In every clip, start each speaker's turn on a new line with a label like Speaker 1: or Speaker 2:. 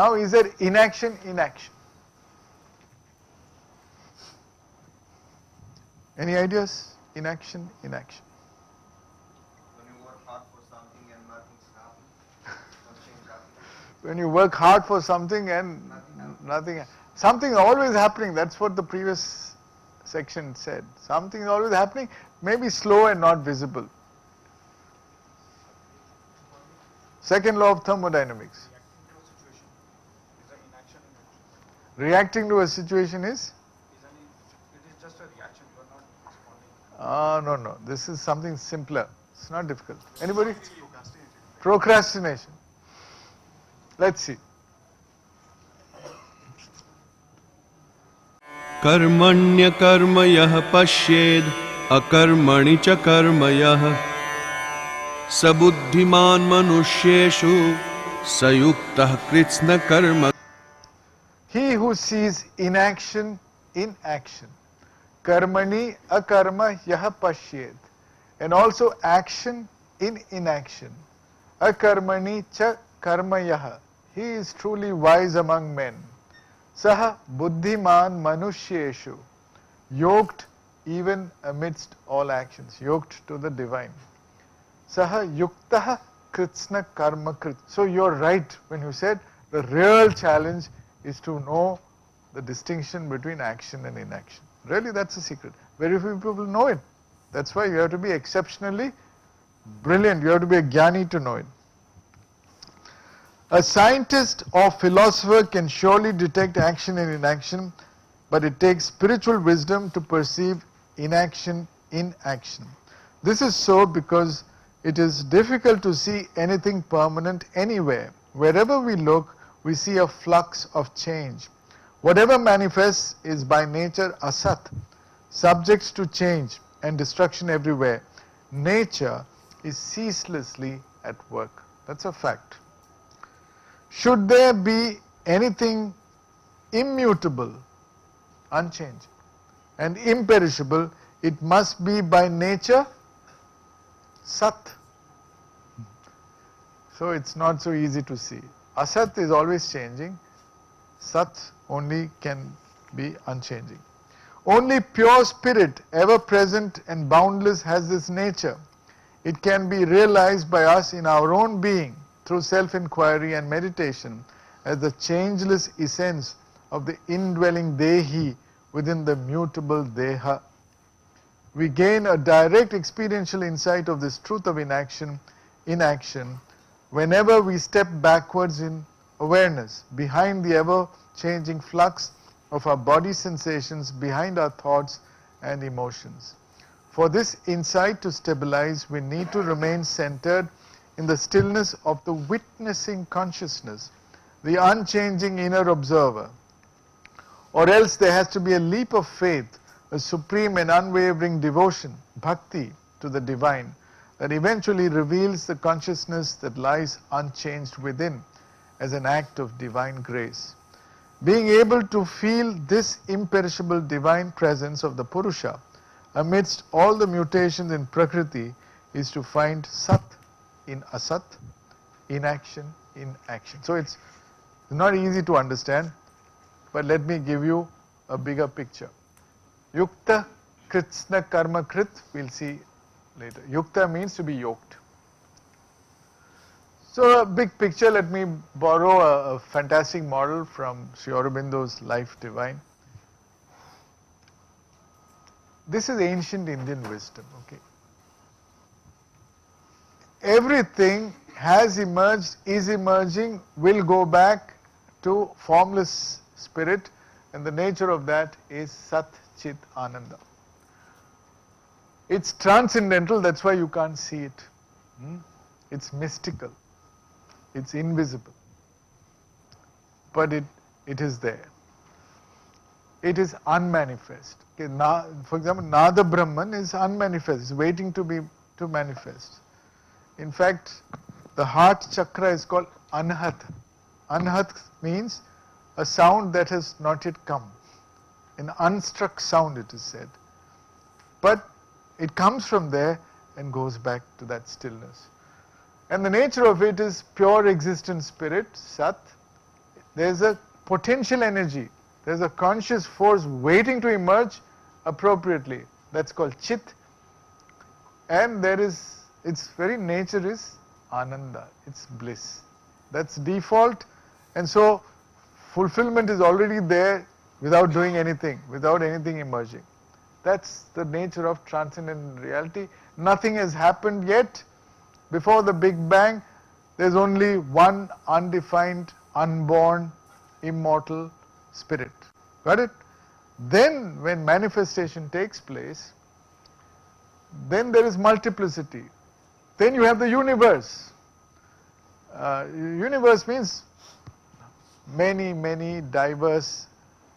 Speaker 1: Now is there inaction, inaction? Any ideas? Inaction, inaction.
Speaker 2: When you work hard for something and nothing's happening, no change happens.
Speaker 1: When you work hard for something and nothing, something is always happening. That's what the previous section said. Something is always happening, maybe slow and not visible. Second law of thermodynamics. Reacting to a situation is?
Speaker 3: It is just a reaction, you are not responding.
Speaker 1: No. This is something simpler. It's not difficult. Anybody? Procrastination. Let's see.
Speaker 4: कर्मण्य कर्म यः पश्येद अकर्मणि च कर्म यः सबुद्धिमान् मनुष्येषु सयुक्तः कृत्स्न कर्म.
Speaker 1: He who sees inaction in action, karmani akarma yaha pashyed, and also action in inaction, akarmani cha karma yaha, he is truly wise among men. Saha buddhiman manushyeshu, yoked even amidst all actions, yoked to the divine. Saha yuktaha kritsna karma krit. So you're right when you said the real challenge is to know the distinction between action and inaction. Really, that's a secret. Very few people know it. That's why you have to be exceptionally brilliant. You have to be a jnani to know it. A scientist or philosopher can surely detect action and inaction, but it takes spiritual wisdom to perceive inaction in action. This is so because it is difficult to see anything permanent anywhere. Wherever we look, we see a flux of change. Whatever manifests is by nature asat, subject to change and destruction everywhere. Nature is ceaselessly at work. That's a fact. Should there be anything immutable, unchanged, and imperishable, it must be by nature sat. So it's not so easy to see. Asat is always changing. Sat only can be unchanging. Only pure spirit, ever present and boundless, has this nature. It can be realized by us in our own being through self-inquiry and meditation as the changeless essence of the indwelling Dehi within the mutable Deha. We gain a direct experiential insight of this truth of inaction whenever we step backwards in awareness, behind the ever-changing flux of our body sensations, behind our thoughts and emotions. For this insight to stabilize, we need to remain centered in the stillness of the witnessing consciousness, the unchanging inner observer. Or else there has to be a leap of faith, a supreme and unwavering devotion, bhakti, to the divine, that eventually reveals the consciousness that lies unchanged within as an act of divine grace. Being able to feel this imperishable divine presence of the Purusha amidst all the mutations in Prakriti is to find Sat in Asat, inaction in action. So it's not easy to understand, but let me give you a bigger picture. Yukta kritsna karma krit, we'll see later. Yukta means to be yoked. So a big picture, let me borrow a fantastic model from Sri Aurobindo's Life Divine. This is ancient Indian wisdom, okay. Everything has emerged, is emerging, will go back to formless spirit, and the nature of that is Sat Chit Ananda. It's transcendental, that's why you can't see it. It's mystical. It's invisible. But it is there. It is unmanifest. Okay, for example, Nada Brahman is unmanifest, it's waiting to manifest. In fact, the heart chakra is called Anhat. Anhat means a sound that has not yet come. An unstruck sound, it is said. But it comes from there and goes back to that stillness. And the nature of it is pure existent spirit, Sat. there's a potential energy, there's a conscious force waiting to emerge appropriately. That's called chit. And there is, its very nature is ananda, it's bliss. That's default, and so fulfillment is already there without doing anything, without anything emerging. That's the nature of transcendent reality. Nothing has happened yet. Before the Big Bang, there's only one undefined, unborn, immortal spirit. Got it? Then when manifestation takes place, then there is multiplicity. Then you have the universe. Universe means many, many diverse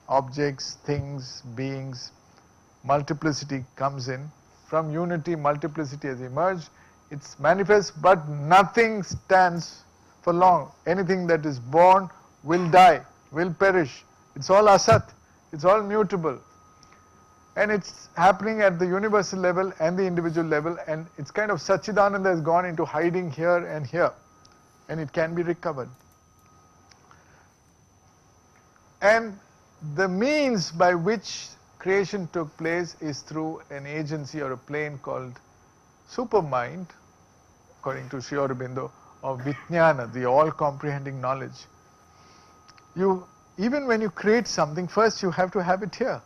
Speaker 1: objects, things, beings. Multiplicity comes in. From unity, multiplicity has emerged. It's manifest, but nothing stands for long. Anything that is born will die, will perish. It's all asat. It's all mutable. And it's happening at the universal level and the individual level, and it's kind of Satchidananda has gone into hiding here and here, and it can be recovered. And the means by which creation took place is through an agency or a plane called supermind, according to Sri Aurobindo, of Vijnana, the all-comprehending knowledge. Even when you create something, first you have to have it here.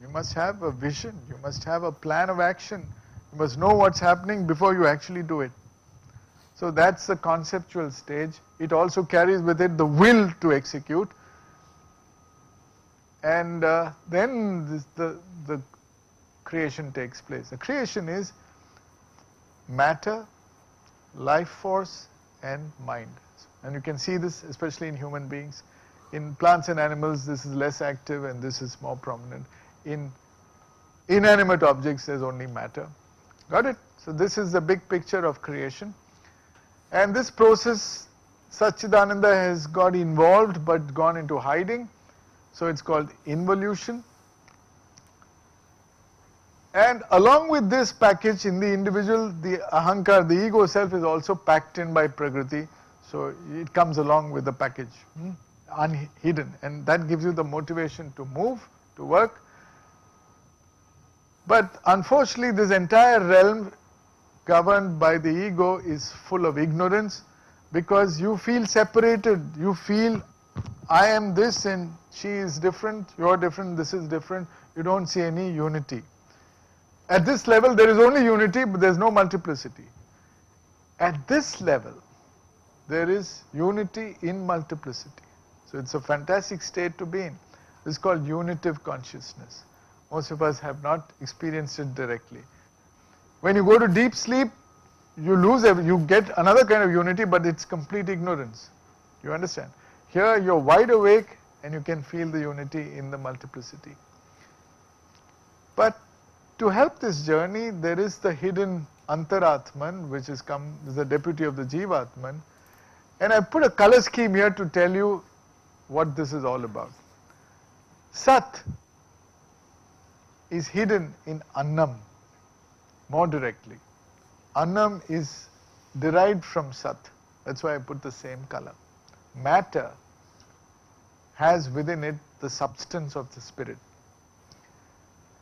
Speaker 1: You must have a vision, you must have a plan of action, you must know what's happening before you actually do it. So that's the conceptual stage. It also carries with it the will to execute. And then the creation takes place. The creation is matter, life force, and mind. And you can see this especially in human beings. In plants and animals, this is less active and this is more prominent. In inanimate objects, there's only matter. Got it? So this is the big picture of creation. And this process, Satchidananda has got involved but gone into hiding. So it's called involution. And along with this package in the individual, the ahankar, the ego self, is also packed in by prakriti. So it comes along with the package, unhidden. And that gives you the motivation to move, to work. But unfortunately, this entire realm governed by the ego is full of ignorance, because you feel separated. You feel, I am this and she is different, you're different, this is different. You don't see any unity. At this level, there is only unity, but there's no multiplicity. At this level, there is unity in multiplicity. So it's a fantastic state to be in. It's called unitive consciousness. Most of us have not experienced it directly. When you go to deep sleep, you get another kind of unity, but it's complete ignorance. You understand? Here you're wide awake and you can feel the unity in the multiplicity. But to help this journey, there is the hidden Antaratman, which is the deputy of the Jivatman. And I put a color scheme here to tell you what this is all about. Sat is hidden in Annam more directly. Annam is derived from Sat. That's why I put the same color. Matter has within it the substance of the spirit.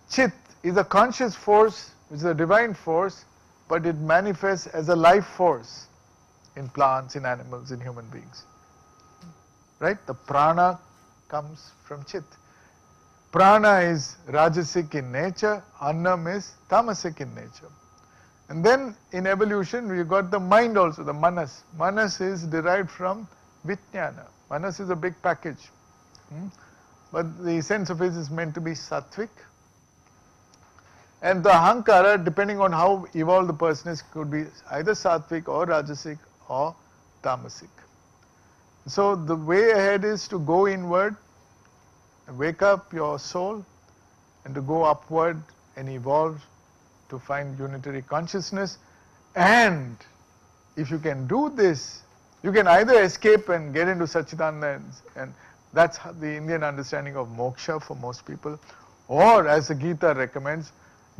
Speaker 1: Chit is a conscious force, which is a divine force, but it manifests as a life force in plants, in animals, in human beings. Right? The prana comes from Chit. Prana is rajasic in nature, annam is tamasic in nature. And then in evolution, we got the mind also, the manas. Manas is derived from Vijnana. Manas is a big package. But the essence of it is meant to be sattvic. And the ahankara, depending on how evolved the person is, could be either sattvic or rajasic or tamasic. So the way ahead is to go inward, wake up your soul, and to go upward and evolve to find unitary consciousness. And if you can do this, you can either escape and get into Satchidananda, and that's the Indian understanding of moksha for most people, or as the Gita recommends,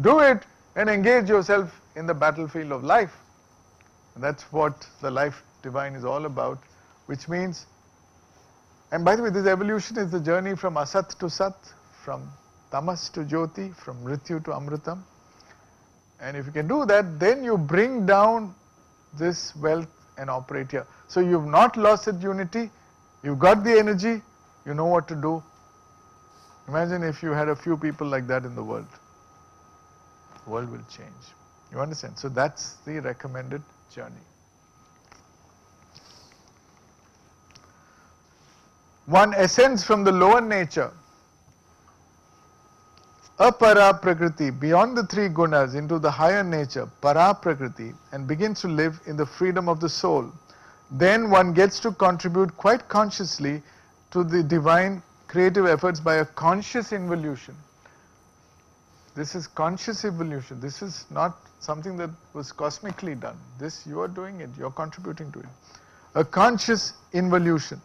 Speaker 1: do it and engage yourself in the battlefield of life. And that's what the life divine is all about, which means And by the way, this evolution is the journey from asat to sat, from tamas to jyoti, from mrityu to amritam. And if you can do that, then you bring down this wealth and operate here. So you've not lost that unity, you've got the energy, you know what to do. Imagine if you had a few people like that in the world. The world will change. You understand? So that's the recommended journey. One ascends from the lower nature, apara prakriti, beyond the three gunas, into the higher nature, para prakriti, and begins to live in the freedom of the soul. Then one gets to contribute quite consciously to the divine creative efforts by a conscious involution. This is conscious evolution. This is not something that was cosmically done. This, you are doing it, you are contributing to it. A conscious involution.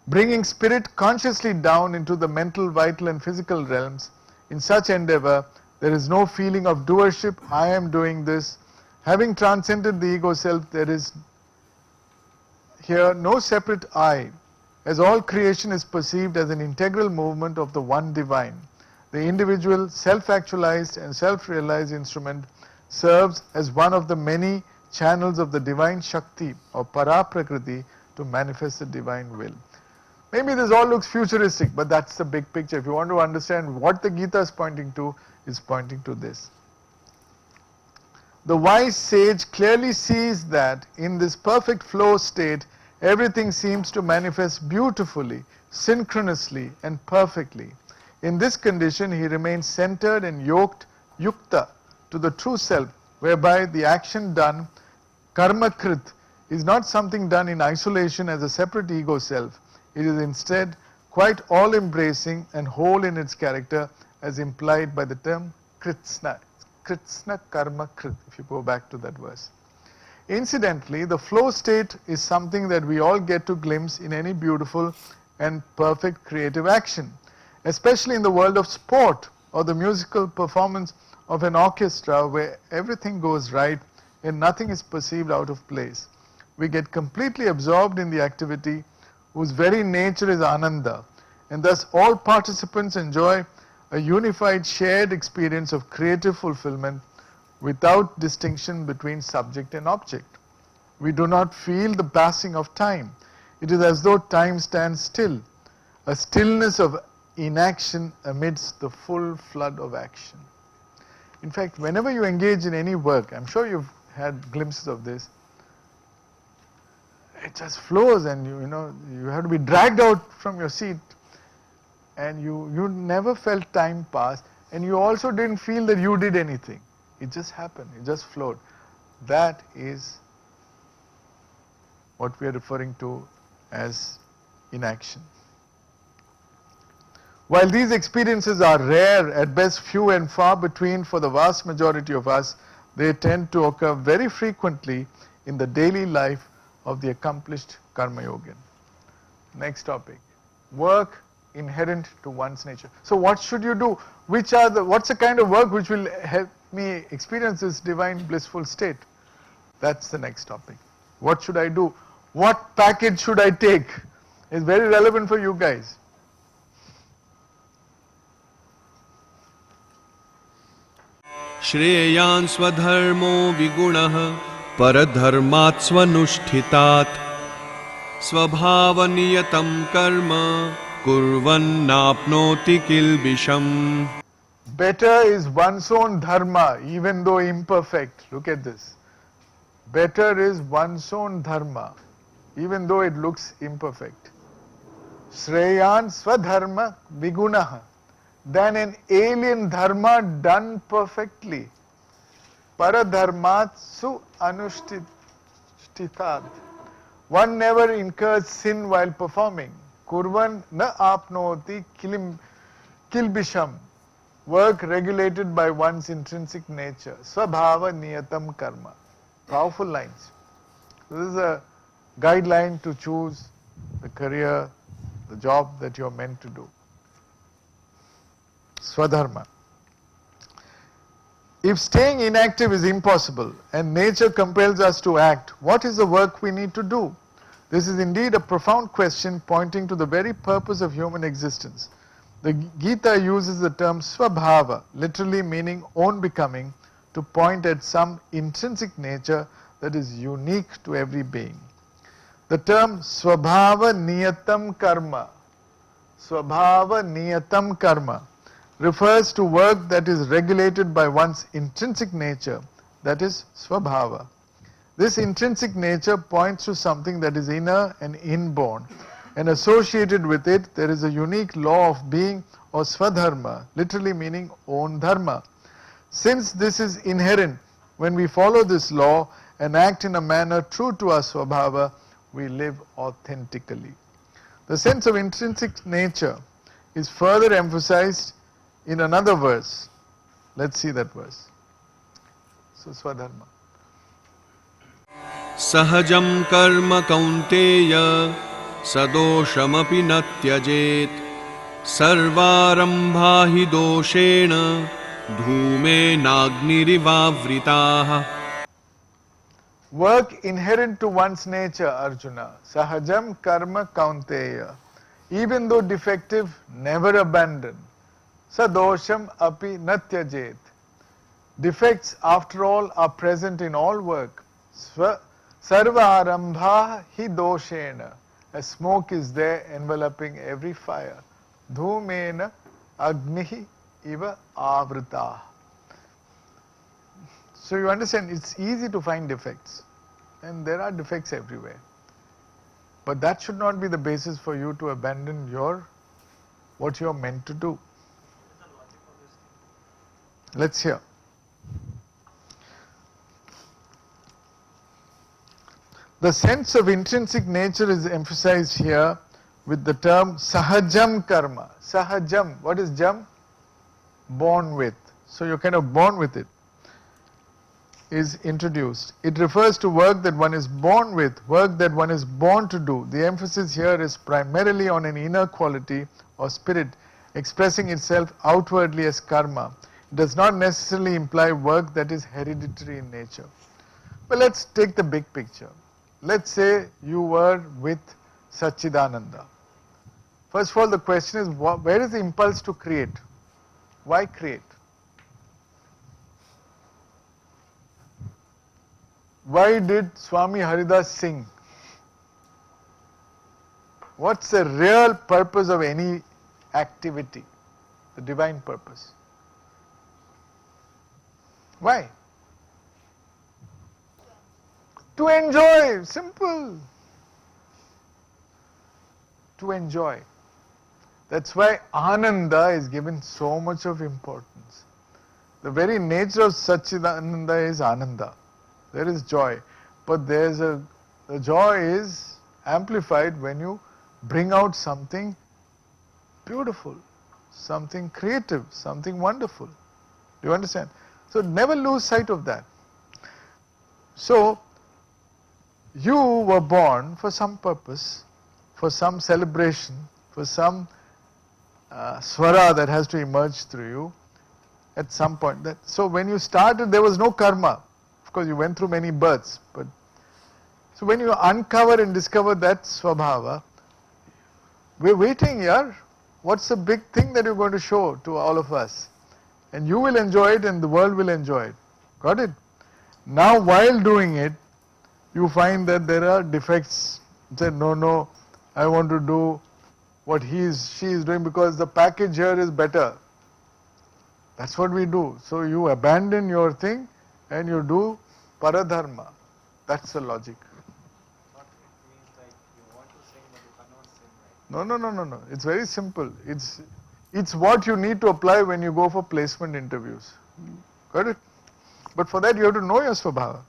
Speaker 1: Bringing spirit consciously down into the mental, vital and physical realms. In such endeavor, there is no feeling of doership, I am doing this. Having transcended the ego self, there is here no separate I, as all creation is perceived as an integral movement of the one divine. The individual, self-actualized and self-realized instrument serves as one of the many channels of the divine Shakti or Para Prakriti to manifest the divine will. Maybe this all looks futuristic, but that's the big picture. If you want to understand what the Gita is pointing to this. The wise sage clearly sees that in this perfect flow state, everything seems to manifest beautifully, synchronously and perfectly. In this condition, he remains centered and yoked, yukta, to the true self, whereby the action done, karmakrit, is not something done in isolation as a separate ego self. It is instead quite all-embracing and whole in its character, as implied by the term kritsna. Kritsna karma krit, if you go back to that verse. Incidentally, the flow state is something that we all get to glimpse in any beautiful and perfect creative action, especially in the world of sport or the musical performance of an orchestra where everything goes right and nothing is perceived out of place. We get completely absorbed in the activity whose very nature is ananda, and thus all participants enjoy a unified shared experience of creative fulfillment without distinction between subject and object. We do not feel the passing of time. It is as though time stands still, a stillness of inaction amidst the full flood of action. In fact, whenever you engage in any work, I'm sure you've had glimpses of this, it just flows and you have to be dragged out from your seat, and you never felt time pass, and you also didn't feel that you did anything. It just happened, it just flowed. That is what we are referring to as inaction. While these experiences are rare, at best few and far between for the vast majority of us, they tend to occur very frequently in the daily life of the accomplished Karmayogan. Next topic, work inherent to one's nature. So what should you do? What's the kind of work which will help me experience this divine blissful state? That's the next topic. What should I do? What package should I take? It's very relevant for you guys.
Speaker 4: श्रेयान् स्वधर्मो विगुणः परधर्मात् स्वनुष्ठितात् स्वभावनियतं कर्म कुर्वन्नाप्नोति किल्बिषम्.
Speaker 1: Better is one's own dharma, even though imperfect. Look at this. Better is one's own dharma, even though it looks imperfect. Shreyan Svadharma Vigunaha, than an alien dharma done perfectly. Paradharmat su anushtitat. One never incurs sin while performing. Kurvan na apnoti kilbisham. Work regulated by one's intrinsic nature. Swabhava niyatam karma. Powerful lines. This is a guideline to choose the career, the job that you are meant to do. Svadharma. If staying inactive is impossible and nature compels us to act, what is the work we need to do? This is indeed a profound question pointing to the very purpose of human existence. The Gita uses the term Svabhava, literally meaning own becoming, to point at some intrinsic nature that is unique to every being. The term Svabhava Niyatam Karma, Svabhava Niyatam Karma, refers to work that is regulated by one's intrinsic nature, that is Svabhava. This intrinsic nature points to something that is inner and inborn, and associated with it there is a unique law of being, or Svadharma, literally meaning own dharma. Since this is inherent, when we follow this law and act in a manner true to our Svabhava, we live authentically. The sense of intrinsic nature is further emphasized in another verse. Let's see that verse. So Svadharma.
Speaker 4: Sahajam karma kaunteya sadoshamapi na tyajet sarvarambha hi doshena dhume nagnirivavritaha.
Speaker 1: Work inherent to one's nature, Arjuna. Sahajam karma kaunteya. Even though defective, never abandon. Sadosham api na tyajet. Defects, after all, are present in all work. Sarva arambha hi doshena. A smoke is there enveloping every fire. Dhumena agnihi iva avrita. So you understand, it's easy to find defects. And there are defects everywhere. But that should not be the basis for you to abandon what you are meant to do. Let's hear. The sense of intrinsic nature is emphasized here with the term sahajam karma. Sahajam, what is jam? Born with. So you're kind of born with it, is introduced. It refers to work that one is born with, work that one is born to do. The emphasis here is primarily on an inner quality or spirit expressing itself outwardly as karma. It does not necessarily imply work that is hereditary in nature. But let's take the big picture. Let's say you were with Satchidananda. First of all, the question is, where is the impulse to create? Why create? Why did Swami Haridas sing? What's the real purpose of any activity? The divine purpose. Why? To enjoy, simple. To enjoy. That's why Ananda is given so much of importance. The very nature of Satchidananda is Ananda. There is joy. But the joy is amplified when you bring out something beautiful, something creative, something wonderful. Do you understand? So never lose sight of that. So, you were born for some purpose, for some celebration, for some swara that has to emerge through you at some point. So when you started, there was no karma. Of course, you went through many births. But so when you uncover and discover that swabhava, we're waiting here. What's the big thing that you're going to show to all of us? And you will enjoy it and the world will enjoy it. Got it? Now while doing it, you find that there are defects. You say, no, I want to do what she is doing because the package here is better. That's what we do. So you abandon your thing and you do paradharma. That's the logic.
Speaker 3: What it means, like you want to sing but you cannot sing, right?
Speaker 1: No. It's very simple. It's what you need to apply when you go for placement interviews. Got it? But for that you have to know your svabhava.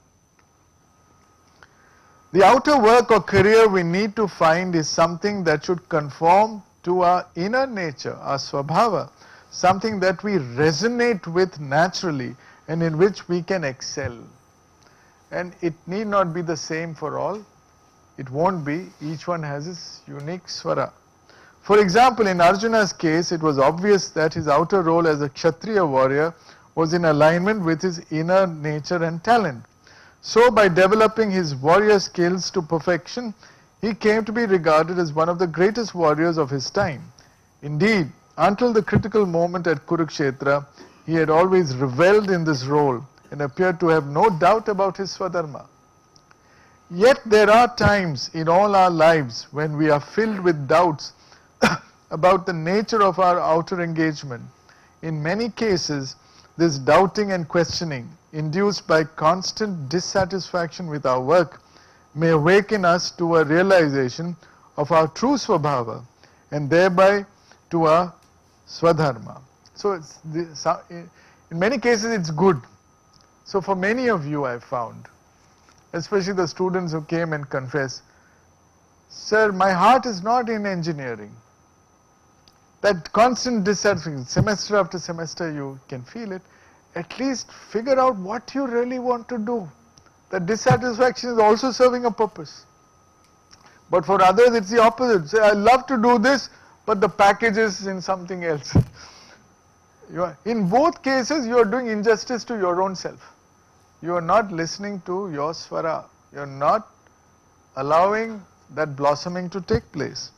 Speaker 1: The outer work or career we need to find is something that should conform to our inner nature, our svabhava, something that we resonate with naturally and in which we can excel. And it need not be the same for all. It won't be. Each one has its unique swara. For example, in Arjuna's case, it was obvious that his outer role as a Kshatriya warrior was in alignment with his inner nature and talent. So by developing his warrior skills to perfection, he came to be regarded as one of the greatest warriors of his time. Indeed, until the critical moment at Kurukshetra, he had always revelled in this role and appeared to have no doubt about his Svadharma. Yet there are times in all our lives when we are filled with doubts about the nature of our outer engagement. In many cases, this doubting and questioning, induced by constant dissatisfaction with our work, may awaken us to a realization of our true Svabhava and thereby to our Svadharma. So in many cases it's good. So for many of you I found, especially the students who came and confessed, sir, my heart is not in engineering. That constant dissatisfaction, semester after semester you can feel it. At least figure out what you really want to do. The dissatisfaction is also serving a purpose. But for others it's the opposite. Say, I love to do this, but the package is in something else. In both cases you are doing injustice to your own self. You are not listening to your Svara. You are not allowing that blossoming to take place.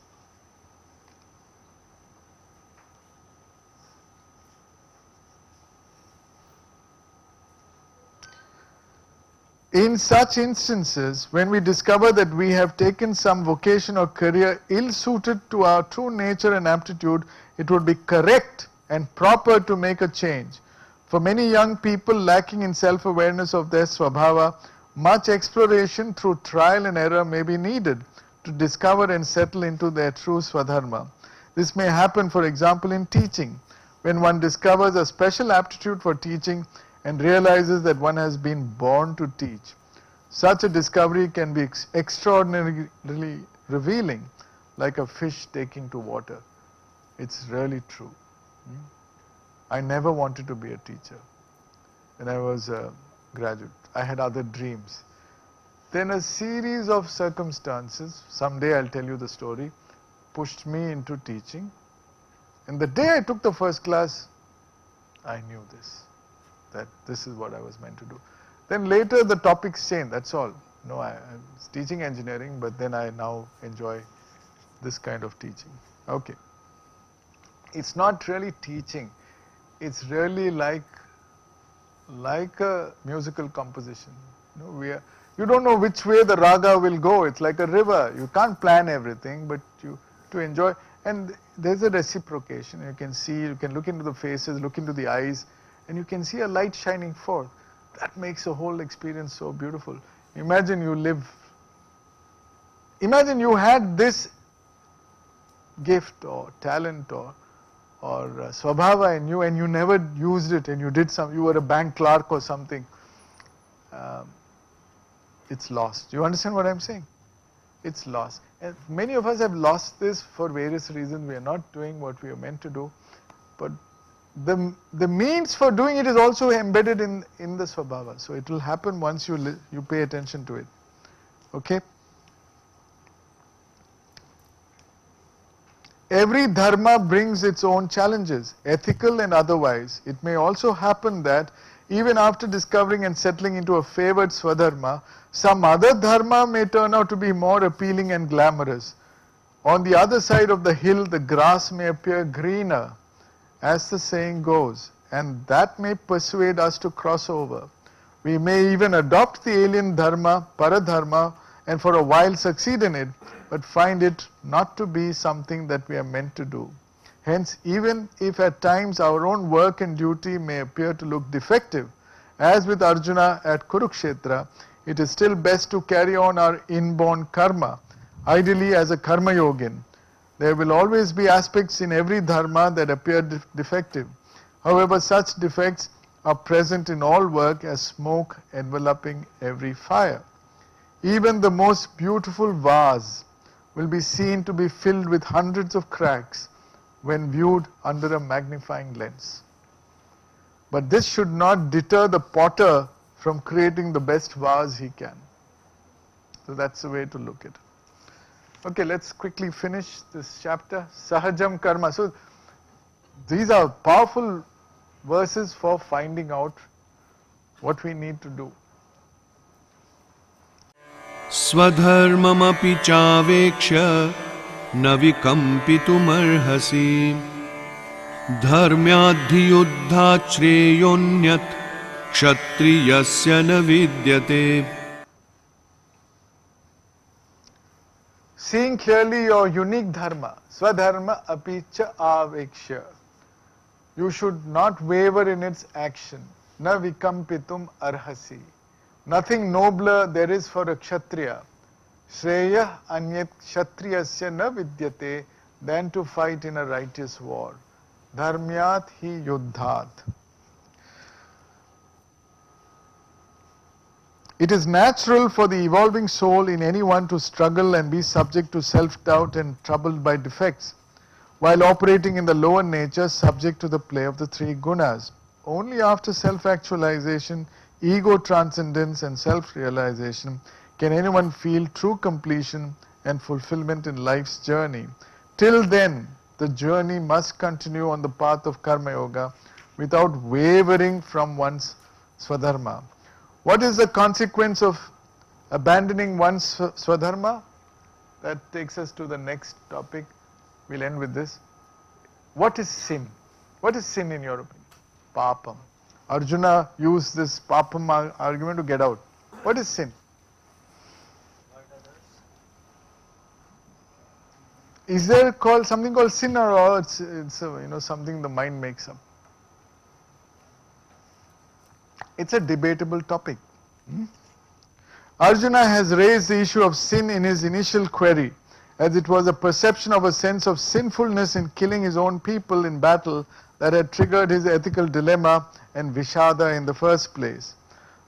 Speaker 1: In such instances, when we discover that we have taken some vocation or career ill-suited to our true nature and aptitude, it would be correct and proper to make a change. For many young people lacking in self-awareness of their Svabhava, much exploration through trial and error may be needed to discover and settle into their true Svadharma. This may happen, for example, in teaching, when one discovers a special aptitude for teaching and realizes that one has been born to teach. Such a discovery can be extraordinarily revealing, like a fish taking to water. It's really true. I never wanted to be a teacher when I was a graduate. I had other dreams. Then a series of circumstances, someday I'll tell you the story, pushed me into teaching. And the day I took the first class, I knew this, that this is what I was meant to do. Then later the topics changed, that's all. No, I was teaching engineering, but then I now enjoy this kind of teaching. Okay. It's not really teaching. It's really like a musical composition. You don't know which way the raga will go. It's like a river. You can't plan everything, but to enjoy. And there's a reciprocation. You can see, you can look into the faces, look into the eyes, and you can see a light shining forth. That makes the whole experience so beautiful. Imagine you had this gift or talent or Svabhava in you and you never used it, and you were a bank clerk or something. It's lost. You understand what I'm saying? It's lost. And many of us have lost this for various reasons. We are not doing what we are meant to do. But the means for doing it is also embedded in the Svabhava. So it will happen once you pay attention to it. Okay? Every dharma brings its own challenges, ethical and otherwise. It may also happen that even after discovering and settling into a favored Svadharma, some other dharma may turn out to be more appealing and glamorous. On the other side of the hill, the grass may appear greener, as the saying goes, and that may persuade us to cross over. We may even adopt the alien dharma, paradharma, and for a while succeed in it, but find it not to be something that we are meant to do. Hence, even if at times our own work and duty may appear to look defective, as with Arjuna at Kurukshetra, it is still best to carry on our inborn karma, ideally as a Karmayogin. There will always be aspects in every dharma that appear defective. However, such defects are present in all work as smoke enveloping every fire. Even the most beautiful vase will be seen to be filled with hundreds of cracks when viewed under a magnifying lens. But this should not deter the potter from creating the best vase he can. So that's the way to look at it. Okay, let's quickly finish this chapter. Sahajam karma. So these are powerful verses for finding out what we need to do.
Speaker 4: स्वधर्ममपि चावेक्ष्य न विकम्पितुमर्हसि धर्म्याद्धियुद्धात् श्रेयोऽन्यत् क्षत्रियस्य न विद्यते.
Speaker 1: Seeing clearly your unique dharma, Svadharma api cha avekshya. You should not waver in its action. Na vikampitum arhasi. Nothing nobler there is for a kshatriya. Shreya anyat kshatriyasya na vidyate than to fight in a righteous war. Dharmyat hi yuddhat. It is natural for the evolving soul in anyone to struggle and be subject to self-doubt and troubled by defects, while operating in the lower nature subject to the play of the three gunas. Only after self-actualization, ego transcendence and self-realization can anyone feel true completion and fulfillment in life's journey. Till then, the journey must continue on the path of Karmayoga without wavering from one's Svadharma. What is the consequence of abandoning one's Svadharma? That takes us to the next topic. We'll end with this. What is sin? What is sin in your opinion? Paapam. Arjuna used this Paapam argument to get out. What is sin? Is there something called sin, or it's something the mind makes up? It's a debatable topic. Arjuna has raised the issue of sin in his initial query, as it was a perception of a sense of sinfulness in killing his own people in battle that had triggered his ethical dilemma and vishada in the first place.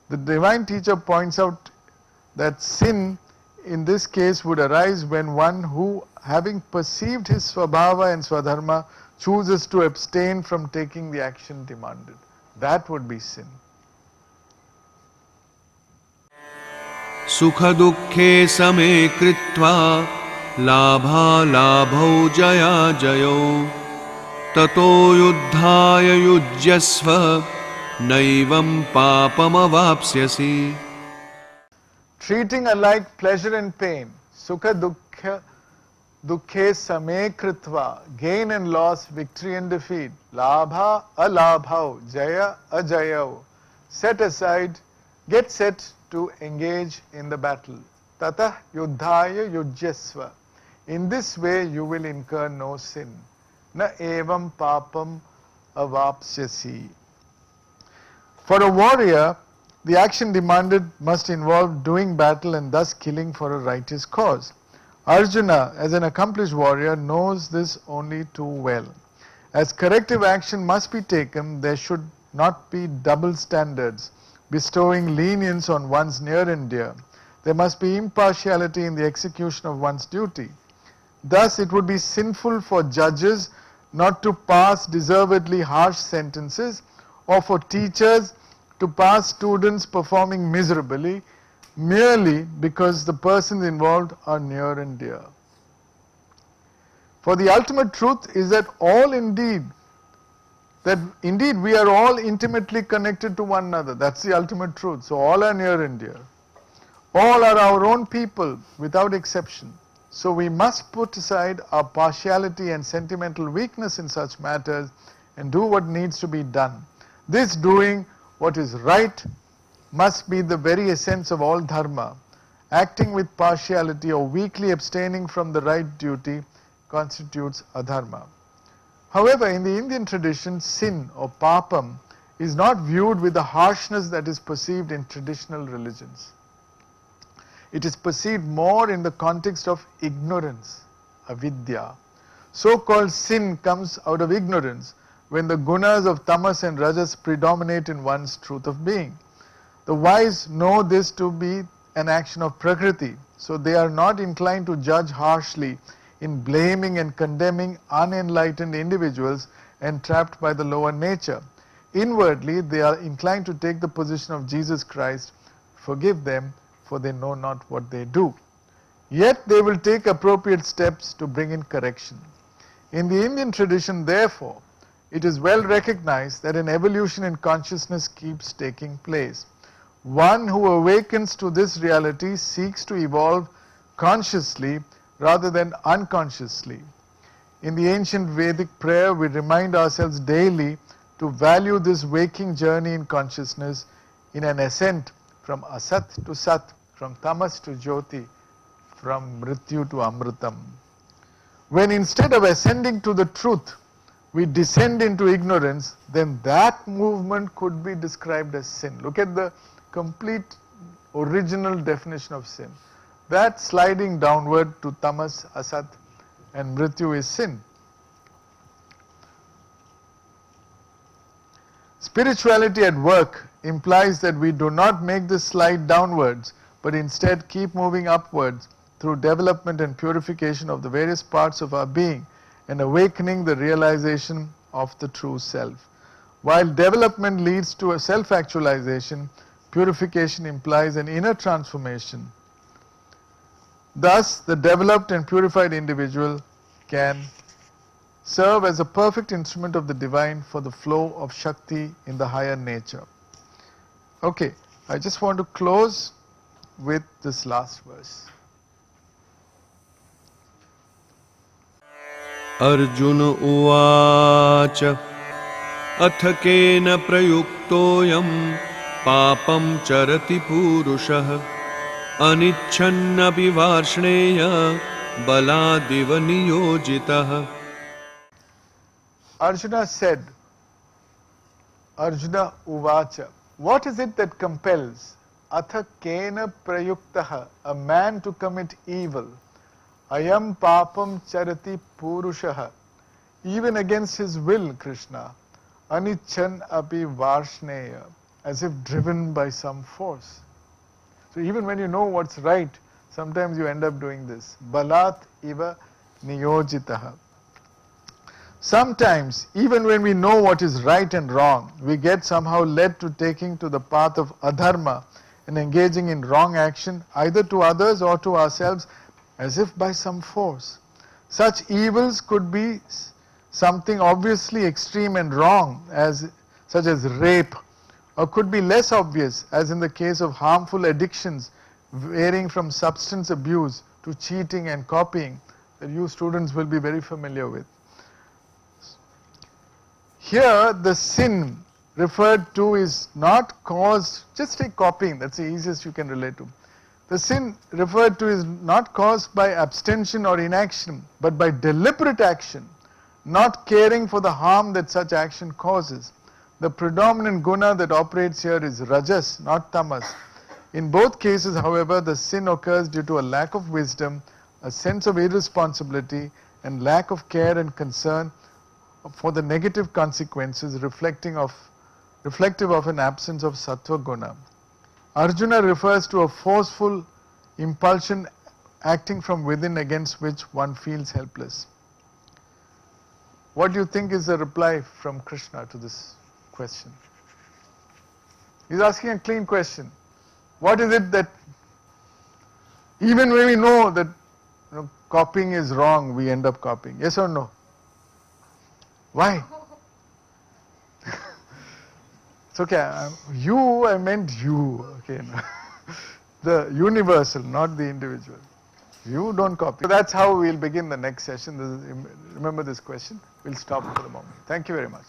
Speaker 1: The divine teacher points out that sin in this case would arise when one who, having perceived his svabhava and swadharma, chooses to abstain from taking the action demanded. That would be sin.
Speaker 4: सुखदुःखे समे कृत्वा लाभालाभौ जयाजयौ ततो युद्धाय युज्यस्व नैवं पापमवाप्स्यसि.
Speaker 1: Treating alike pleasure and pain, sukha dukkhe same kritva, gain and loss, victory and defeat, labha alabhau, jaya ajayau, set aside, get set to engage in the battle. Tatah yuddhaya yujyasva. In this way you will incur no sin. Na evam papam avapsyasi. For a warrior, the action demanded must involve doing battle and thus killing for a righteous cause. Arjuna, as an accomplished warrior, knows this only too well. As corrective action must be taken, there should not be double standards, bestowing lenience on one's near and dear. There must be impartiality in the execution of one's duty. Thus, it would be sinful for judges not to pass deservedly harsh sentences, or for teachers to pass students performing miserably merely because the persons involved are near and dear. For the ultimate truth is that indeed we are all intimately connected to one another. That's the ultimate truth. So all are near and dear. All are our own people without exception. So we must put aside our partiality and sentimental weakness in such matters and do what needs to be done. This doing what is right must be the very essence of all dharma. Acting with partiality or weakly abstaining from the right duty constitutes adharma. However, in the Indian tradition, sin or paapam is not viewed with the harshness that is perceived in traditional religions. It is perceived more in the context of ignorance, avidya. So-called sin comes out of ignorance when the gunas of tamas and rajas predominate in one's truth of being. The wise know this to be an action of prakriti, so they are not inclined to judge harshly in blaming and condemning unenlightened individuals entrapped by the lower nature. Inwardly, they are inclined to take the position of Jesus Christ, forgive them, for they know not what they do. Yet they will take appropriate steps to bring in correction. In the Indian tradition, therefore, it is well recognized that an evolution in consciousness keeps taking place. One who awakens to this reality seeks to evolve consciously rather than unconsciously. In the ancient Vedic prayer, we remind ourselves daily to value this waking journey in consciousness in an ascent from asat to sat, from tamas to jyoti, from mrityu to amritam. When instead of ascending to the truth, we descend into ignorance, then that movement could be described as sin. Look at the complete original definition of sin. That sliding downward to tamas, asat and mrityu is sin. Spirituality at work implies that we do not make this slide downwards, but instead keep moving upwards through development and purification of the various parts of our being and awakening the realization of the true self. While development leads to a self-actualization, purification implies an inner transformation. Thus, the developed and purified individual can serve as a perfect instrument of the divine for the flow of Shakti in the higher nature. Okay, I just want to close with this last verse.
Speaker 4: Arjuna uvacha ath kena prayuktoyam papam charati purushah anichannapi varshneya baladiva niyojitah.
Speaker 1: Arjuna said, Arjuna uvacha, what is it that compels atha kena prayuktaha, a man to commit evil? Ayam papam charati purushaha, even against his will, Krishna. Anichan api varshneya, as if driven by some force. So even when you know what's right, sometimes you end up doing this. Balat iva niyojitaha. Sometimes, even when we know what is right and wrong, we get somehow led to taking to the path of adharma and engaging in wrong action, either to others or to ourselves, as if by some force. Such evils could be something obviously extreme and wrong, such as rape, or could be less obvious, as in the case of harmful addictions varying from substance abuse to cheating and copying, that you students will be very familiar with. Here, the sin referred to is not caused, just take copying, that's the easiest you can relate to. The sin referred to is not caused by abstention or inaction, but by deliberate action, not caring for the harm that such action causes. The predominant guna that operates here is rajas, not tamas. In both cases, however, the sin occurs due to a lack of wisdom, a sense of irresponsibility, and lack of care and concern for the negative consequences reflective of an absence of sattva guna. Arjuna refers to a forceful impulsion acting from within against which one feels helpless. What do you think is the reply from Krishna to this question? He's asking a clean question. What is it that, even when we know that copying is wrong, we end up copying? Yes or no? Why? It's okay. I meant you. Okay. The universal, not the individual. You don't copy. So that's how we'll begin the next session. Remember this question. We'll stop for the moment. Thank you very much.